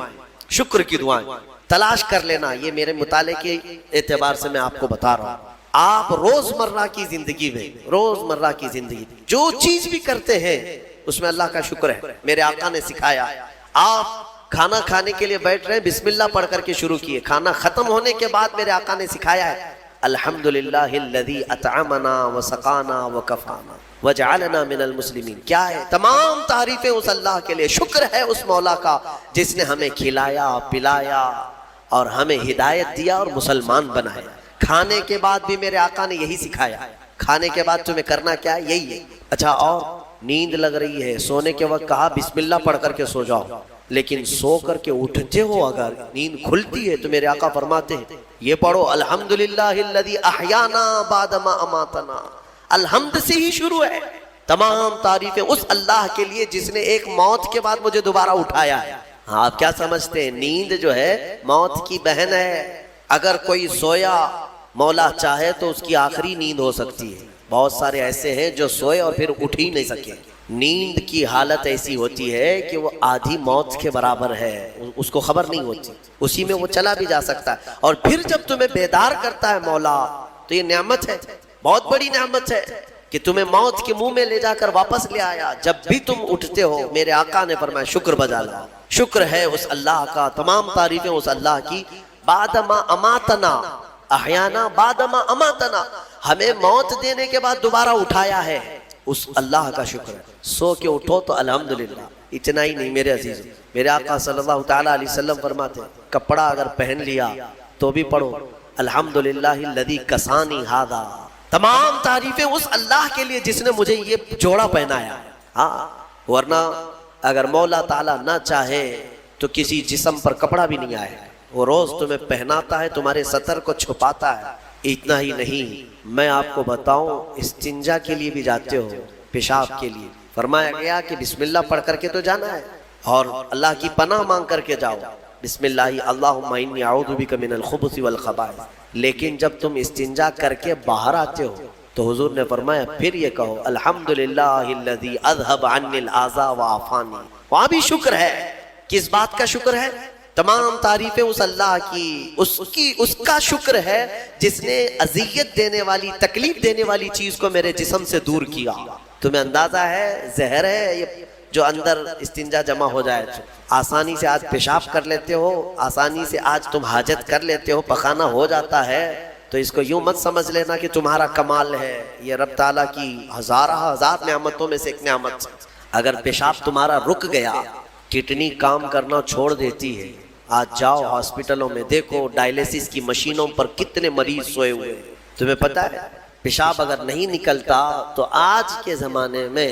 تلاش کر لینا. یہ میرے مطالعے کے اعتبار سے میں آپ کو بتا رہا ہوں. آپ روزمرہ کی زندگی جو چیز بھی کرتے ہیں اس میں اللہ کا شکر ہے. میرے آقا نے سکھایا، آپ کھانا کھانے کے لیے بیٹھ رہے ہیں بسم اللہ پڑھ کر کے شروع کیے، کھانا ختم ہونے کے بعد میرے آقا نے سکھایا ہے الحمدللہ الذی اطعمنا وسقانا وکفانا وجعلنا من المسلمین. کیا ہے؟ تمام تعریفیں اس اللہ کے لیے، شکر ہے اس مولا کا جس نے ہمیں کھلایا پلایا اور ہمیں ہدایت دیا اور مسلمان بنایا. کھانے کے بعد بھی میرے آقا نے یہی سکھایا، کھانے کے بعد تمہیں کرنا کیا ہے؟ یہی ہے. اچھا اور نیند لگ رہی ہے، سونے کے وقت کہا بسم اللہ پڑھ کر کے سو جاؤ. لیکن سو کر کے اٹھتے ہو اگر نیند کھلتی ہے تو میرے آقا فرماتے ہیں یہ پڑھو الحمدللہ الذی احیانا بعد ما اماتنا. الحمد سے ہی شروع ہے. تمام تعریفیں اس اللہ کے لیے جس نے ایک موت کے بعد مجھے دوبارہ اٹھایا ہے. ہاں آپ کیا سمجھتے ہیں نیند جو ہے موت کی بہن ہے. اگر کوئی سویا مولا چاہے تو اس کی آخری نیند ہو سکتی ہے. بہت سارے ایسے ہیں جو سوئے اور پھر اٹھ ہی نہیں سکے. نیند کی حالت ایسی ہوتی ہے کہ وہ آدھی موت کے برابر ہے, اس کو خبر نہیں ہوتی, اسی میں وہ چلا بھی جا سکتا ہے. اور پھر جب تمہیں بیدار کرتا ہے مولا تو یہ نعمت ہے, بہت بڑی نعمت ہے کہ تمہیں موت کے منہ میں لے جا کر واپس لے آیا. جب بھی تم اٹھتے ہو میرے آقا نے فرمایا شکر بجا لاؤ. شکر ہے اس اللہ کا, تمام تعریفیں اس اللہ کی. بعد ما اماتنا احیانا بعد ما اماتنا, ہمیں موت دینے کے بعد دوبارہ اٹھایا ہے, اس اللہ کا شکر ہے. سو کے اٹھو تو الحمدللہ. اتنا ہی نہیں میرے عزیز, میرے آقا صلی اللہ تعالیٰ علیہ وسلم فرماتے ہیں کپڑا اگر پہن لیا تو بھی پڑھو الحمدللہ الذی کسانی ھذا. تمام تعریفیں اس اللہ کے لیے جس نے مجھے یہ جوڑا پہنایا. ہاں ورنہ اگر مولا تعالیٰ نہ چاہے تو کسی جسم پر کپڑا بھی نہیں آئے. وہ روز تمہیں پہناتا ہے, تمہارے سطر کو چھپاتا ہے. اتنا ہی نہیں, میں آپ کو بتاؤں استنجا کے لیے بھی جاتے ہو, پیشاب کے لیے فرمایا گیا کہ بسم اللہ پڑھ کر کے تو جانا ہے اور اللہ کی پناہ مانگ کر کے جاؤ. بسم اللہ اللہم انی اعوذ بک من الخبث والخبائث. لیکن جب تم استنجا کر کے باہر آتے ہو تو حضور نے فرمایا پھر یہ کہو الحمدللہ الذی اذھب عنی الاذى وعافانی. وہاں بھی شکر ہے. کس بات کا شکر ہے؟ تمام تعریفیں اس اللہ کی, اس کا شکر ہے جس نے اذیت دینے والی, تکلیف دینے والی چیز کو میرے جسم سے دور کیا. تمہیں اندازہ ہے زہر ہے یہ جو اندر استنجا جمع ہو جائے. آسانی سے آج پیشاب کر لیتے ہو, آسانی سے آج تم حاجت کر لیتے ہو, پخانہ ہو جاتا ہے, تو اس کو یوں مت سمجھ لینا کہ تمہارا کمال ہے. یہ رب تعالیٰ کی ہزار نعمتوں میں سے ایک نعمت. اگر پیشاب تمہارا رک گیا, کڈنی کام کرنا چھوڑ دیتی ہے, آج جاؤ ہاسپٹلوں میں دیکھو ڈائلیسس کی مشینوں پر کتنے مریض سوئے ہوئے. تمہیں پتہ ہے پیشاب اگر نہیں نکلتا تو آج کے زمانے میں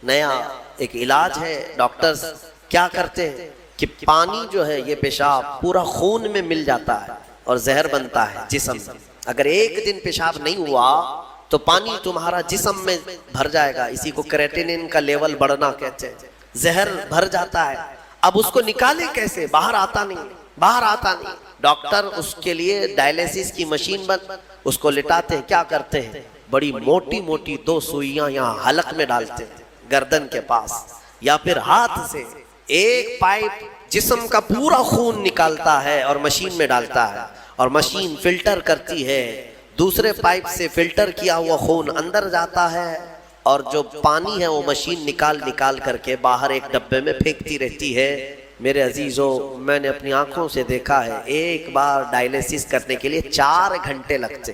نیا ایک علاج ہے. ڈاکٹرز کیا کرتے ہیں کہ پانی جو ہے یہ پیشاب پورا خون میں مل جاتا ہے اور زہر بنتا ہے جسم میں. اگر ایک دن پیشاب نہیں ہوا تو پانی تمہارا جسم میں بھر جائے گا. اسی کو کریٹینن کا لیول بڑھنا کہتے ہیں. زہر بھر جاتا ہے. اب اس کو نکالیں کیسے؟ باہر آتا نہیں. ڈاکٹر اس کے لیے ڈائلیسس کی مشین اس کو لٹاتے ہیں. کیا کرتے ہیں؟ بڑی موٹی موٹی 2 سوئیاں یہاں حلق میں ڈالتے ہیں گردن کے پاس, یا پھر ہاتھ سے ایک پائپ جسم کا پورا خون نکالتا ہے اور مشین میں ڈالتا ہے, اور مشین فلٹر کرتی ہے. دوسرے پائپ سے فلٹر کیا ہوا خون اندر جاتا ہے, اور جو پانی ہے وہ مشین نکال کر کے باہر ایک ڈبے میں پھینکتی رہتی ہے. میرے عزیزو, میں نے اپنی آنکھوں سے دیکھا ہے ایک بار ڈائلیسس کرنے کے لیے 4 گھنٹے لگتے.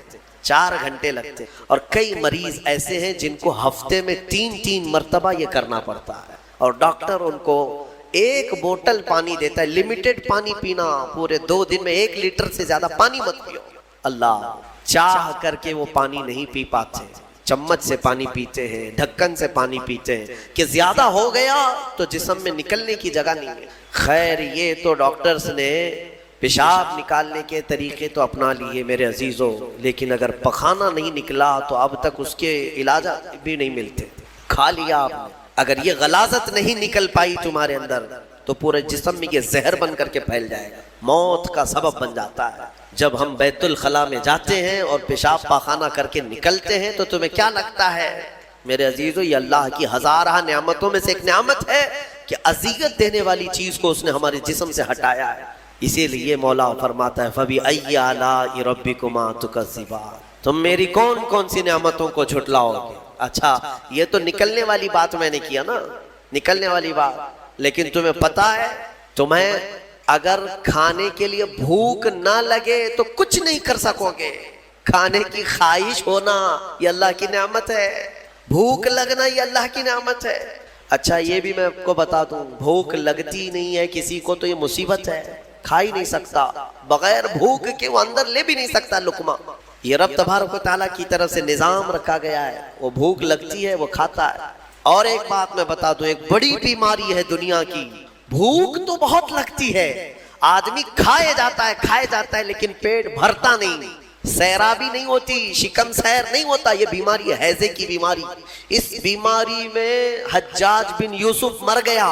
اور کئی مریض ایسے ہیں جن کو ہفتے میں 3 مرتبہ یہ کرنا پڑتا ہے, اور ڈاکٹر ان کو 1 بوتل پانی دیتا ہے. لمیٹڈ پانی پینا, پورے 2 دن میں 1 لیٹر سے زیادہ پانی مت پیو. اللہ چاہ کر کے وہ پانی نہیں پی پاتے, چمچ سے پانی پیتے ہیں, ڈھکن سے پانی پیتے ہیں کہ زیادہ ہو گیا تو جسم میں نکلنے کی جگہ نہیں ہے. خیر یہ تو ڈاکٹرز نے پیشاب نکالنے کے طریقے تو اپنا لیے میرے عزیزو, لیکن اگر پخانہ نہیں نکلا تو اب تک اس کے علاج بھی نہیں ملتے. کھا لیا آپ نے, اگر یہ غلاظت نہیں نکل پائی تمہارے اندر تو پورے جسم میں یہ زہر بن کر کے پھیل جائے گا, موت کا سبب بن جاتا ہے. جب ہم بیت الخلاء میں جاتے ہیں اور پیشاب پاخانہ کر کے نکلتے ہیں تو تمہیں کیا لگتا ہے میرے عزیزو؟ یہ اللہ کی ہزارہ نعمتوں میں سے ایک نعمت ہے کہ اذیت دینے والی چیز کو اس نے ہمارے جسم سے ہٹایا ہے. اسی لیے مولا فرماتا ہے فَبِأَيِّ آلَاءِ رَبِّكُمَا تُكَذِّبَانِ, تم میری کون سی نعمتوں کو جھٹلاؤ گے. اچھا یہ تو نکلنے والی بات میں نے کیا نا, نکلنے والی بات, لیکن تمہیں پتا ہے تمہیں اگر کھانے کے لیے بھوک نہ لگے تو کچھ نہیں کر سکو گے. کھانے کی خواہش ہونا یہ اللہ کی نعمت ہے, بھوک لگنا یہ اللہ کی نعمت ہے. اچھا یہ بھی میں آپ کو بتا دوں, بھوک لگتی نہیں ہے کسی کو تو یہ مصیبت ہے, کھا ہی نہیں سکتا, بغیر بھوک کے وہ اندر لے بھی نہیں سکتا لقمہ. یہ رب تبارک و تعالیٰ کی طرف سے نظام رکھا گیا ہے, وہ بھوک لگتی ہے وہ کھاتا ہے. اور ایک بات میں بتا دوں, ایک بڑی بیماری ہے دنیا کی, بھوک تو بہت لگتی ہے, آدمی کھائے جاتا ہے لیکن پیٹ بھرتا نہیں, سیرابی نہیں ہوتی, شکم سیر نہیں ہوتا. یہ بیماری ہے ہیضے کی بیماری. اس بیماری میں حجاج بن یوسف مر گیا.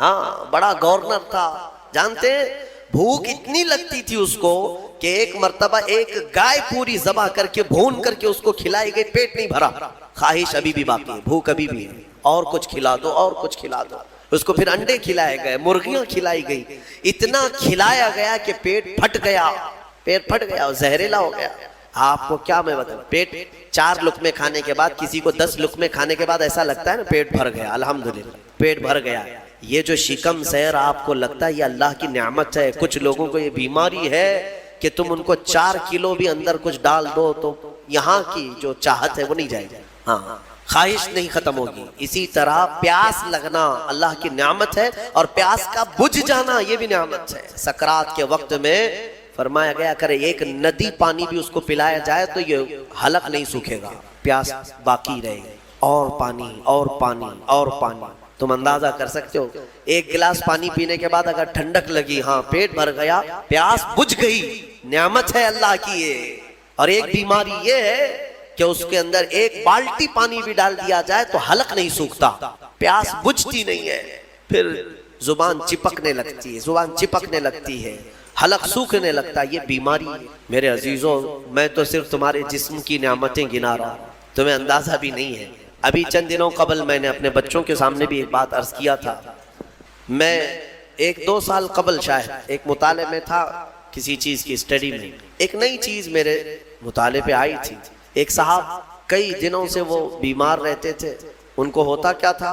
ہاں, بڑا گورنر تھا. جانتے ہیں بھوک اتنی لگتی تھی اس کو کہ ایک مرتبہ ایک گائے پوری ذبح کر کے بھون کر کے اس کو کھلائی گئی, پیٹ نہیں بھرا. خواہش ابھی بھی باقی ہے, بھوک ابھی بھی ہے, اور کچھ کھلا دو, اور کچھ کھلا دو. اس کو پھر انڈے کھلائے گئے, مرغیاں کھلائی گئی, اتنا کھلایا گیا کہ پیٹ پھٹ گیا اور زہریلا ہو گیا. آپ کو کیا میں بتاؤں, پیٹ 4 لقمے کھانے کے بعد, کسی کو 10 لقمے کھانے کے بعد ایسا لگتا ہے نا پیٹ بھر گیا, الحمدللہ پیٹ بھر گیا. یہ جو شکم سیر آپ کو لگتا ہے یہ اللہ کی نعمت ہے. کچھ لوگوں کو یہ بیماری ہے کہ تم ان کو 4 کلو بھی اندر کچھ ڈال دو تو یہاں کی جو چاہت ہے وہ نہیں جائے گی. ہاں, خواہش نہیں ختم ہوگی. اسی طرح پیاس لگنا اللہ کی نعمت ہے, اور پیاس کا بجھ جانا یہ بھی نعمت ہے. سکرات کے وقت میں فرمایا گیا کرے ایک ندی پانی بھی اس کو پلایا جائے تو یہ حلق نہیں سوکھے گا, پیاس باقی رہے گی. اور پانی اور پانی اور پانی. تم اندازہ کر سکتے ہو, ایک گلاس پانی پینے کے بعد اگر ٹھنڈک لگی, ہاں پیٹ بھر گیا, پیاس بجھ گئی, نعمت ہے اللہ کی یہ. اور ایک بیماری یہ ہے کہ اس کے اندر ایک بالٹی پانی بھی ڈال دیا جائے تو حلق نہیں سوکھتا, پیاس بجھتی نہیں ہے, پھر زبان چپکنے لگتی ہے, حلق سوکھنے لگتا ہے. یہ بیماری ہے. میرے عزیزوں, میں تو صرف تمہارے جسم کی نعمتیں گنا رہا ہوں, تمہیں اندازہ بھی نہیں ہے. ابھی چند دنوں قبل میں نے اپنے بچوں کے سامنے بھی ایک بات عرض کیا تھا. میں 1-2 سال قبل شاید ایک مطالعے میں تھا, کسی چیز کی اسٹڈی میں, ایک نئی چیز میرے مطالعے پہ آئی تھی. ایک صاحب کئی دنوں سے وہ بیمار رہتے تھے. ان کو ہوتا کیا تھا,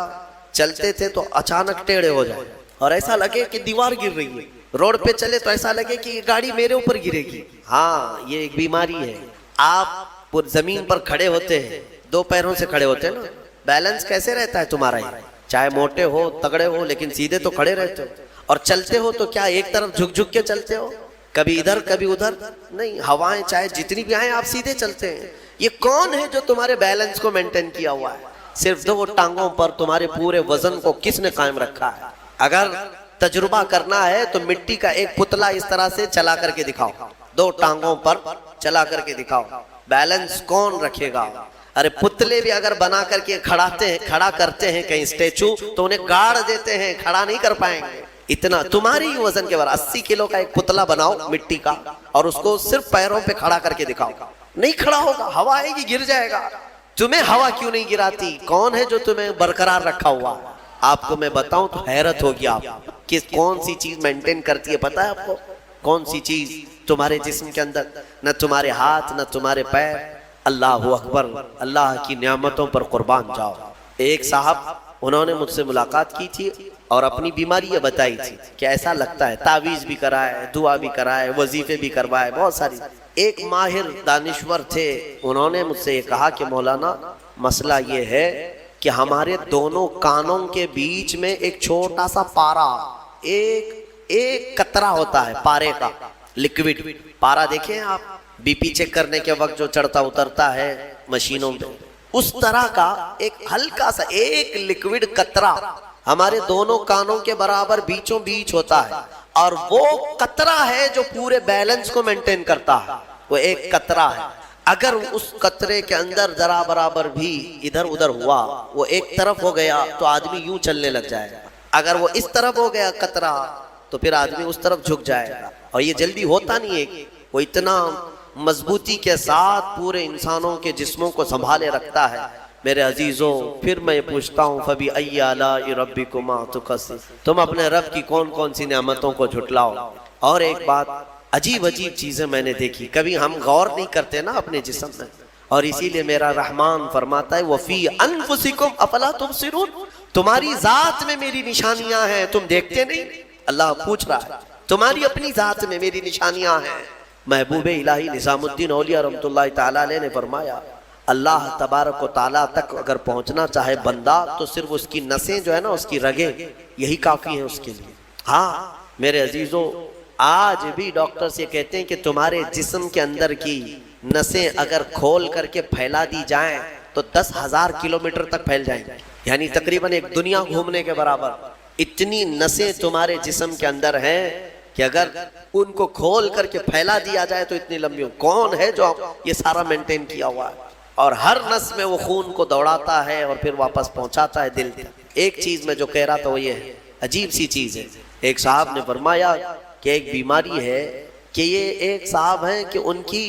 چلتے تھے تو اچانک ٹیڑھے ہو جائے اور ایسا لگے کہ دیوار گر رہی ہے. روڈ پہ چلے تو ایسا لگے کہ یہ گاڑی میرے اوپر گرے گی. ہاں, یہ ایک بیماری ہے. آپ زمین پر کھڑے ہوتے ہیں, 2 پیروں سے کھڑے ہوتے ہیں نا, بیلنس کیسے رہتا ہے تمہارا؟ یہ چاہے موٹے ہو تگڑے ہو لیکن سیدھے تو کھڑے رہتے ہو. اور چلتے ہو تو کیا ایک طرف جھک کے چلتے ہو, کبھی ادھر کبھی ادھر نہیں. ہوائیں چاہے جتنی بھی آئیں آپ سیدھے چلتے ہیں. یہ کون ہے جو تمہارے بیلنس کو مینٹین کیا ہوا ہے؟ صرف 2 ٹانگوں پر تمہارے پورے وزن کو کس نے قائم رکھا ہے؟ اگر تجربہ کرنا ہے تو مٹی کا ایک پتلا اس طرح سے چلا کر کے دکھاؤ, 2 ٹانگوں پر چلا کر کے دکھاؤ, بیلنس کون رکھے گا؟ ارے پتلے بھی اگر بنا کر کے کھڑا کرتے ہیں کہیں اسٹیچو تو انہیں گاڑ دیتے ہیں, کھڑا نہیں کر پائیں گے. اتنا تمہاری وزن کے بعد 80 کلو کا ایک پتلا بناؤ مٹی کا اور اس کو صرف پیروں پہ کھڑا کر کے دکھاؤ, نہیں کھڑا ہوگا, ہوا آئے گی گر جائے گا. تمہیں ہوا کیوں نہیں گراتی؟ کون ہے جو تمہیں برقرار رکھا ہوا؟ آپ کو میں بتاؤں تو حیرت ہوگی آپ کہ کون سی چیز مینٹین کرتی ہے. پتہ ہے آپ کو کون سی چیز تمہارے جسم کے اندر؟ نہ تمہارے ہاتھ نہ تمہارے پیر. اللہ اکبر, اللہ کی نعمتوں پر قربان جاؤ. ایک صاحب انہوں نے مجھ سے ملاقات کی تھی اور اپنی بیماری یہ بتائی تھی کہ ایسا لگتا ہے, تعویذ بھی کرائے, دعا بھی کرائے, وظیفے بھی کروائے, بہت ساری. ایک ماہر دانشور تھے, انہوں نے مجھ سے یہ کہا کہ مولانا مسئلہ یہ ہے کہ ہمارے دونوں کانوں کے بیچ میں ایک چھوٹا سا پارا, ایک قطرہ ہوتا ہے پارے کا, لکوڈ پارا. دیکھیں آپ بی پی چیک کرنے کے وقت جو چڑھتا اترتا ہے مشینوں میں, اس طرح کا ایک ہلکا سا ایک لکوڈ قطرہ ہمارے دونوں کانوں کے برابر بیچوں بیچ ہوتا ہے. اور وہ قطرہ ہے جو پورے بیلنس کو مینٹین کرتا ہے. وہ ایک قطرہ ہے, اگر اس قطرے کے اندر ذرا برابر بھی ادھر ادھر ہوا, وہ ایک طرف ہو گیا تو آدمی یوں چلنے لگ جائے گا. اگر وہ اس طرف ہو گیا قطرہ تو پھر آدمی اس طرف جھک جائے گا. اور یہ جلدی ہوتا نہیں ہے, وہ اتنا مضبوطی کے ساتھ پورے انسانوں کے جسموں کو سنبھالے رکھتا ہے. میرے عزیزوں, پھر میں پوچھتا ہوں فَبِأَيِّ آلَاءِ رَبِّكُمَا تُكَذِّبَانِ, تم اپنے رب کی کون کون سی نعمتوں کو جھٹلاؤ. اور ایک بات, عجیب چیزیں میں نے دیکھی, کبھی ہم غور نہیں کرتے نا اپنے جسم میں, اور اسی لیے میرا رحمان فرماتا ہے وَفِي أَنفُسِكُمْ أَفَلَا تُبْصِرُونَ, تمہاری ذات میں میری نشانیاں ہیں, تم دیکھتے نہیں. اللہ پوچھ رہا ہے تمہاری اپنی ذات میں میری نشانیاں ہیں. محبوب الہی نظام الدین اولیاء رحمۃ اللہ تعالیٰ علیہ نے فرمایا اللہ تبارک و تعالیٰ تک اگر پہنچنا چاہے بندہ تو صرف اس کی نسیں جو ہے نا, اس کی رگیں, یہی کافی ہیں اس کے لیے. ہاں میرے عزیزوں, آج بھی ڈاکٹرز یہ کہتے ہیں کہ تمہارے جسم کے اندر کی نسیں اگر کھول کر کے پھیلا دی جائیں تو 10,000 کلومیٹر تک پھیل جائیں, یعنی تقریباً ایک دنیا گھومنے کے برابر. اتنی نسیں تمہارے جسم کے اندر ہیں کہ اگر ان کو کھول کر کے پھیلا دیا جائے تو اتنی لمبی ہو. کون ہے جو یہ سارا مینٹین کیا ہوا ہے؟ اور ہر نس میں وہ خون کو دوڑاتا ہے اور پھر واپس پہنچاتا ہے دل تک. ایک چیز میں جو کہہ رہا تھا وہ یہ ہے، عجیب سی چیز ہے. ایک صاحب نے فرمایا کہ ایک بیماری ہے کہ یہ ایک صاحب ہیں کہ ان کی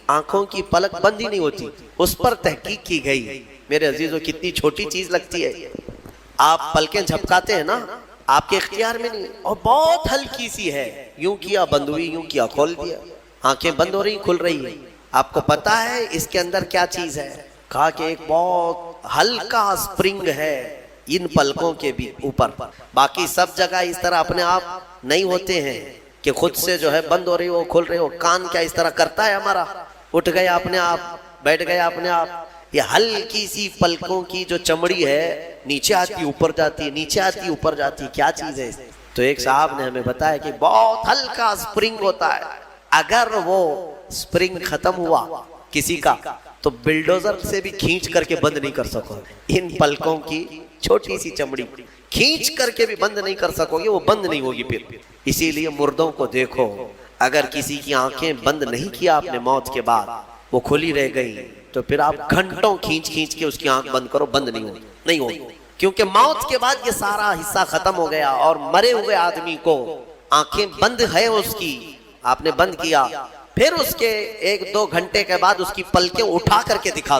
آنکھوں کی پلک بند ہی نہیں ہوتی. اس پر تحقیق کی گئی. میرے عزیزو کتنی چھوٹی چیز لگتی ہے. آپ پلکیں جھپکاتے ہیں نا، آپ کے اختیار میں نہیں، اور بہت ہلکی سی ہے، یوں کیا بند ہوئی، یوں کیا کھول دیا، آنکھیں بند ہو رہی کھل رہی ہے. آپ کو پتا ہے اس کے اندر کیا چیز ہے؟ کہا کہ ایک بہت ہلکا سپرنگ ہے ان پلکوں کے بھی اوپر. باقی سب جگہ اس طرح اپنے آپ نہیں ہوتے ہیں کہ خود سے جو ہے بند ہو رہی ہو کھل رہی ہو. کان کیا اس طرح کرتا ہے ہمارا؟ اٹھ گیا اپنے آپ، بیٹھ گیا اپنے آپ. یہ ہلکی سی پلکوں کی جو چمڑی ہے نیچے آتی اوپر جاتی ہے، نیچے آتی اوپر جاتی ہے. کیا چیز ہے؟ تو ایک صاحب نے ہمیں بتایا کہ بہت ہلکا سپرنگ ہوتا ہے. اگر وہ سپرنگ ختم ہوا کسی کا تو بلڈوزر سے بھی کھینچ کر کے بند نہیں کر سکو. ان پلکوں کی چھوٹی سی چمڑی کھینچ کر کے بھی بند نہیں کر سکو گے، وہ بند نہیں ہوگی پھر. اسی لیے مردوں کو دیکھو، اگر کسی کی آنکھیں بند نہیں کیا آپ نے موت کے بعد، وہ کھلی رہ گئی، تو پھر آپ گھنٹوں کھینچ کے اس کی آنکھ بند کرو، بند نہیں ہوگی. کیونکہ موت کے بعد یہ سارا حصہ ختم ہو گیا. اور مرے ہوئے آدمی کو آنکھیں بند ہے اس کی، آپ نے بند کیا، پھر اس کے 1-2 گھنٹے کے بعد اس کی پلکیں اٹھا کر کے دکھا